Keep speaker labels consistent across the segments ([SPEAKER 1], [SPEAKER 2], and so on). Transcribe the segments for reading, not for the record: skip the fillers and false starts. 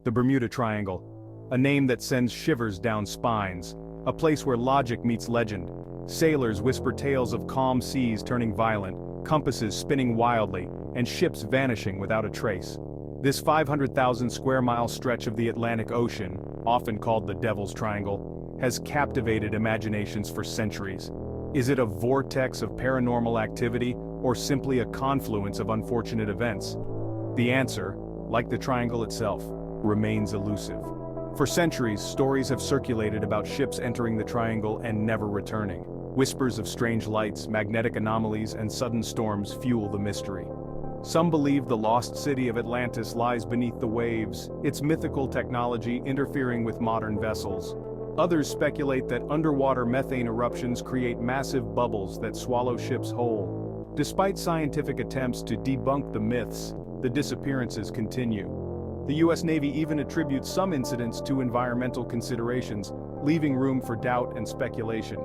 [SPEAKER 1] The Bermuda Triangle, a name that sends shivers down spines, a place where logic meets legend. Sailors whisper tales of calm seas turning violent, compasses spinning wildly, and ships vanishing without a trace. This 500,000 square mile stretch of the Atlantic Ocean, often called the Devil's Triangle, has captivated imaginations for centuries. Is it a vortex of paranormal activity, or simply a confluence of unfortunate events? The answer, like the triangle itself, remains elusive. For centuries, stories have circulated about ships entering the triangle and never returning. Whispers of strange lights, magnetic anomalies, and sudden storms fuel the mystery. Some believe the lost city of Atlantis lies beneath the waves, its mythical technology interfering with modern vessels. Others speculate that underwater methane eruptions create massive bubbles that swallow ships whole. Despite scientific attempts to debunk the myths, the disappearances continue. The U.S. Navy even attributes some incidents to environmental considerations, leaving room for doubt and speculation.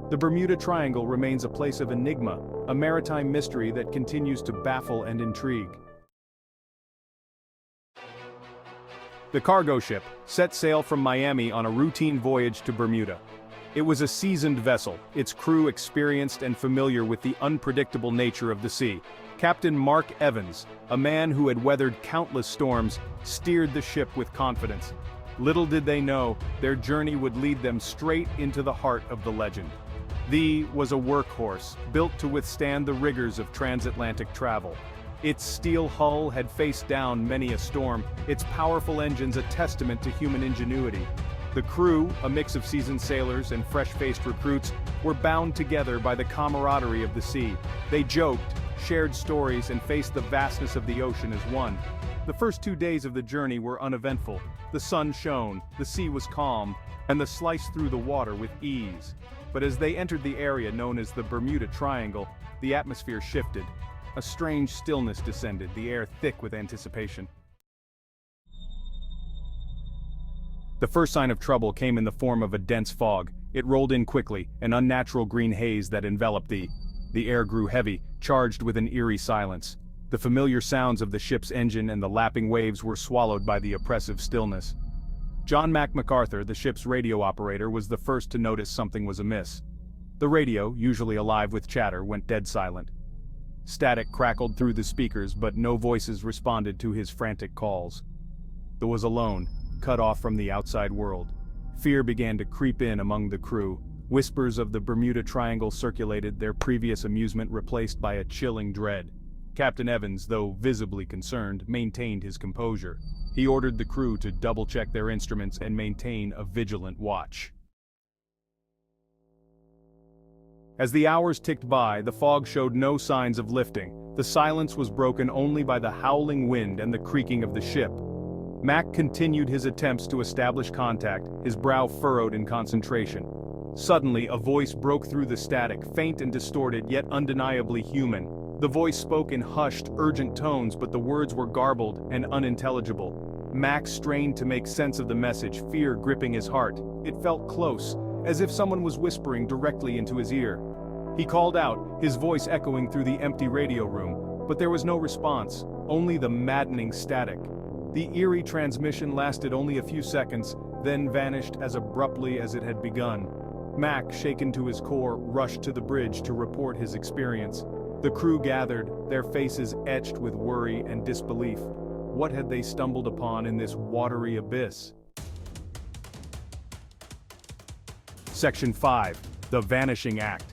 [SPEAKER 1] The Bermuda Triangle remains a place of enigma, a maritime mystery that continues to baffle and intrigue. The cargo ship set sail from Miami on a routine voyage to Bermuda. It was a seasoned vessel, its crew experienced and familiar with the unpredictable nature of the sea. Captain Mark Evans, a man who had weathered countless storms, steered the ship with confidence. Little did they know, their journey would lead them straight into the heart of the legend. The was a workhorse, built to withstand the rigors of transatlantic travel. Its steel hull had faced down many a storm, its powerful engines a testament to human ingenuity. The crew, a mix of seasoned sailors and fresh-faced recruits, were bound together by the camaraderie of the sea. They joked, shared stories, and faced the vastness of the ocean as one. The first 2 days of the journey were uneventful. The sun shone, the sea was calm, and the sliced through the water with ease. But as they entered the area known as the Bermuda Triangle, the atmosphere shifted. A strange stillness descended, the air thick with anticipation. The first sign of trouble came in the form of a dense fog. It rolled in quickly, an unnatural green haze that enveloped the air grew heavy, charged with an eerie silence. The familiar sounds of the ship's engine and the lapping waves were swallowed by the oppressive stillness. John MacArthur, the ship's radio operator, was the first to notice something was amiss. The radio, usually alive with chatter, went dead silent. Static crackled through the speakers, but no voices responded to his frantic calls. He was alone, cut off from the outside world. Fear began to creep in among the crew. Whispers of the Bermuda Triangle circulated, their previous amusement replaced by a chilling dread. Captain Evans, though visibly concerned, maintained his composure. He ordered the crew to double-check their instruments and maintain a vigilant watch. As the hours ticked by, the fog showed no signs of lifting. The silence was broken only by the howling wind and the creaking of the ship. Mac continued his attempts to establish contact, his brow furrowed in concentration. Suddenly, a voice broke through the static, faint and distorted, yet undeniably human. The voice spoke in hushed, urgent tones, but the words were garbled and unintelligible. Mac strained to make sense of the message, fear gripping his heart. It felt close, as if someone was whispering directly into his ear. He called out, his voice echoing through the empty radio room, but there was no response, only the maddening static. The eerie transmission lasted only a few seconds, then vanished as abruptly as it had begun. Mac, shaken to his core, rushed to the bridge to report his experience. The crew gathered, their faces etched with worry and disbelief. What had they stumbled upon in this watery abyss? Section 5. The Vanishing Act.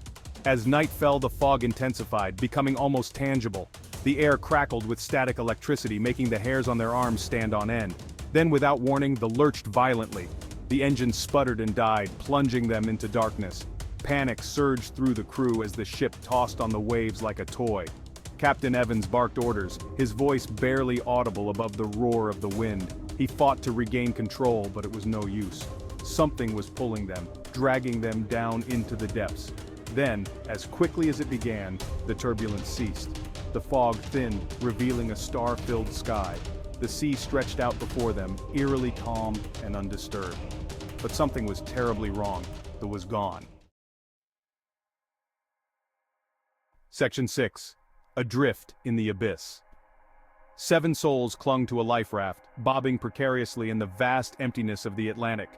[SPEAKER 1] As night fell, the fog intensified, becoming almost tangible. The air crackled with static electricity, making the hairs on their arms stand on end. Then, without warning, the lurched violently. The engine sputtered and died, plunging them into darkness. Panic surged through the crew as the ship tossed on the waves like a toy. Captain Evans barked orders, his voice barely audible above the roar of the wind. He fought to regain control, but it was no use. Something was pulling them, dragging them down into the depths. Then, as quickly as it began, the turbulence ceased. The fog thinned, revealing a star-filled sky. The sea stretched out before them, eerily calm and undisturbed. But something was terribly wrong. It was gone. Section 6. Adrift in the Abyss. 7 souls clung to a life raft, bobbing precariously in the vast emptiness of the Atlantic.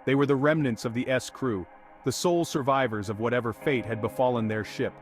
[SPEAKER 1] They were the remnants of the S crew, the sole survivors of whatever fate had befallen their ship.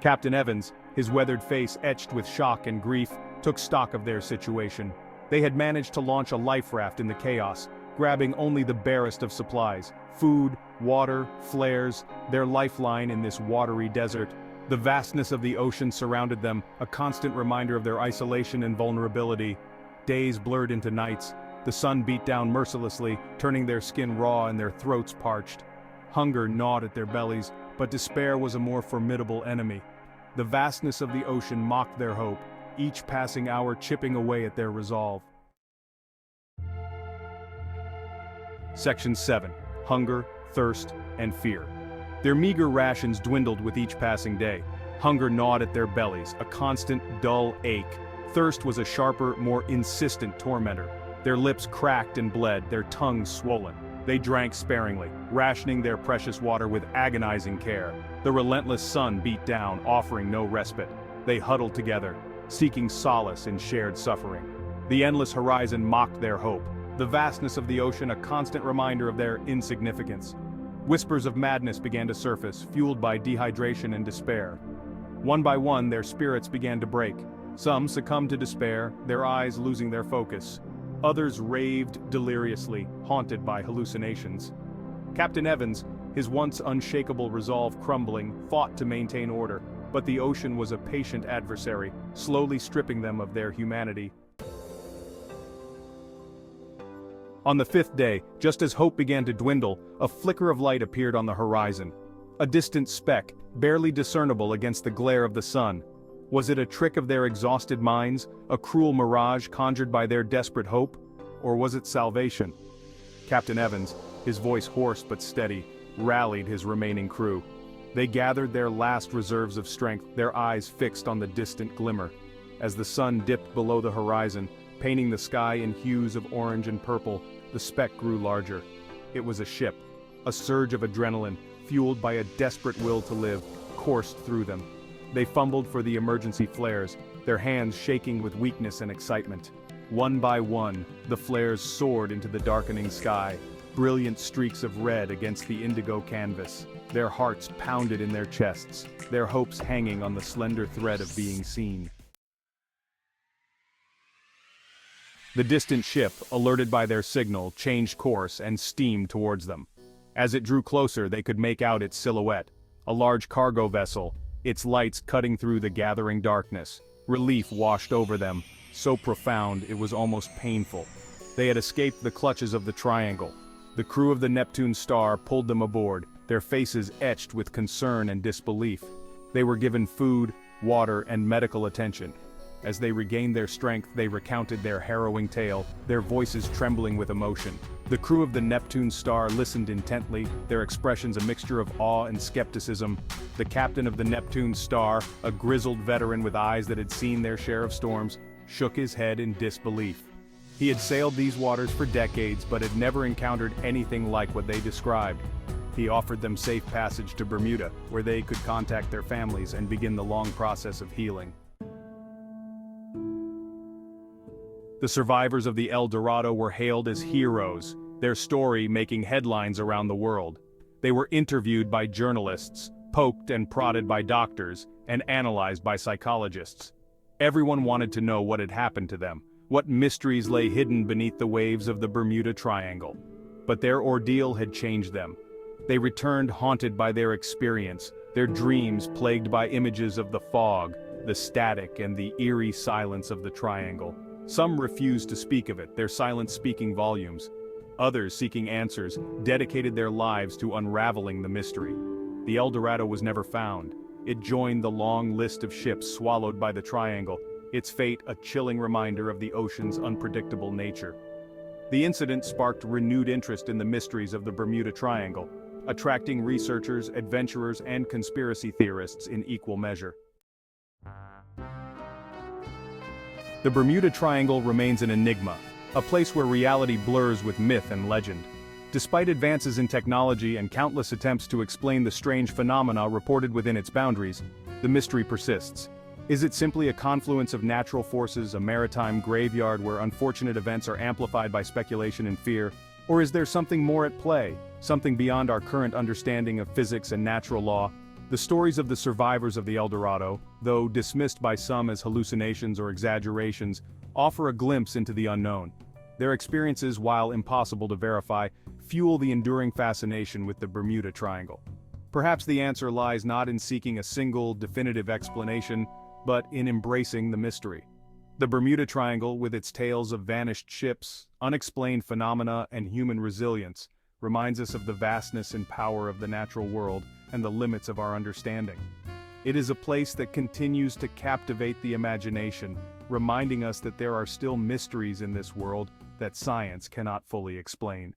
[SPEAKER 1] Captain Evans, his weathered face etched with shock and grief, took stock of their situation. They had managed to launch a life raft in the chaos, grabbing only the barest of supplies: food, water, flares, their lifeline in this watery desert. The vastness of the ocean surrounded them, a constant reminder of their isolation and vulnerability. Days blurred into nights. The sun beat down mercilessly, turning their skin raw and their throats parched. Hunger gnawed at their bellies, but despair was a more formidable enemy. The vastness of the ocean mocked their hope, each passing hour chipping away at their resolve. Section 7. Hunger, Thirst, and Fear. Their meager rations dwindled with each passing day. Hunger gnawed at their bellies, a constant, dull ache. Thirst was a sharper, more insistent tormentor. Their lips cracked and bled, their tongues swollen. They drank sparingly, rationing their precious water with agonizing care. The relentless sun beat down, offering no respite. They huddled together, seeking solace in shared suffering. The endless horizon mocked their hope, the vastness of the ocean a constant reminder of their insignificance. Whispers of madness began to surface, fueled by dehydration and despair. One by one, their spirits began to break. Some succumbed to despair, their eyes losing their focus. Others raved deliriously, haunted by hallucinations. Captain Evans, his once unshakable resolve crumbling, fought to maintain order, but the ocean was a patient adversary, slowly stripping them of their humanity. On the 5th day, just as hope began to dwindle, a flicker of light appeared on the horizon. A distant speck, barely discernible against the glare of the sun. Was it a trick of their exhausted minds, a cruel mirage conjured by their desperate hope? Or was it salvation? Captain Evans, his voice hoarse but steady, rallied his remaining crew. They gathered their last reserves of strength, their eyes fixed on the distant glimmer. As the sun dipped below the horizon, painting the sky in hues of orange and purple, the speck grew larger. It was a ship. A surge of adrenaline, fueled by a desperate will to live, coursed through them. They fumbled for the emergency flares, their hands shaking with weakness and excitement. One by one, the flares soared into the darkening sky, brilliant streaks of red against the indigo canvas. Their hearts pounded in their chests, their hopes hanging on the slender thread of being seen. The distant ship, alerted by their signal, changed course and steamed towards them. As it drew closer, they could make out its silhouette, a large cargo vessel, its lights cutting through the gathering darkness. Relief washed over them, so profound it was almost painful. They had escaped the clutches of the Triangle. The crew of the Neptune Star pulled them aboard, their faces etched with concern and disbelief. They were given food, water, and medical attention. As they regained their strength, they recounted their harrowing tale, their voices trembling with emotion. The crew of the Neptune Star listened intently, their expressions a mixture of awe and skepticism. The captain of the Neptune Star, a grizzled veteran with eyes that had seen their share of storms, shook his head in disbelief. He had sailed these waters for decades but had never encountered anything like what they described. He offered them safe passage to Bermuda, where they could contact their families and begin the long process of healing. The survivors of the El Dorado were hailed as heroes, their story making headlines around the world. They were interviewed by journalists, poked and prodded by doctors, and analyzed by psychologists. Everyone wanted to know what had happened to them, what mysteries lay hidden beneath the waves of the Bermuda Triangle. But their ordeal had changed them. They returned haunted by their experience, their dreams plagued by images of the fog, the static, and the eerie silence of the Triangle. Some refused to speak of it, their silence speaking volumes. Others, seeking answers, dedicated their lives to unraveling the mystery. The El Dorado was never found. It joined the long list of ships swallowed by the Triangle, its fate a chilling reminder of the ocean's unpredictable nature. The incident sparked renewed interest in the mysteries of the Bermuda Triangle, attracting researchers, adventurers, and conspiracy theorists in equal measure. The Bermuda Triangle remains an enigma, a place where reality blurs with myth and legend. Despite advances in technology and countless attempts to explain the strange phenomena reported within its boundaries, the mystery persists. Is it simply a confluence of natural forces, a maritime graveyard where unfortunate events are amplified by speculation and fear? Or is there something more at play, something beyond our current understanding of physics and natural law? The stories of the survivors of the El Dorado, though dismissed by some as hallucinations or exaggerations, offer a glimpse into the unknown. Their experiences, while impossible to verify, fuel the enduring fascination with the Bermuda Triangle. Perhaps the answer lies not in seeking a single, definitive explanation, but in embracing the mystery. The Bermuda Triangle, with its tales of vanished ships, unexplained phenomena, and human resilience, reminds us of the vastness and power of the natural world and the limits of our understanding. It is a place that continues to captivate the imagination, reminding us that there are still mysteries in this world that science cannot fully explain.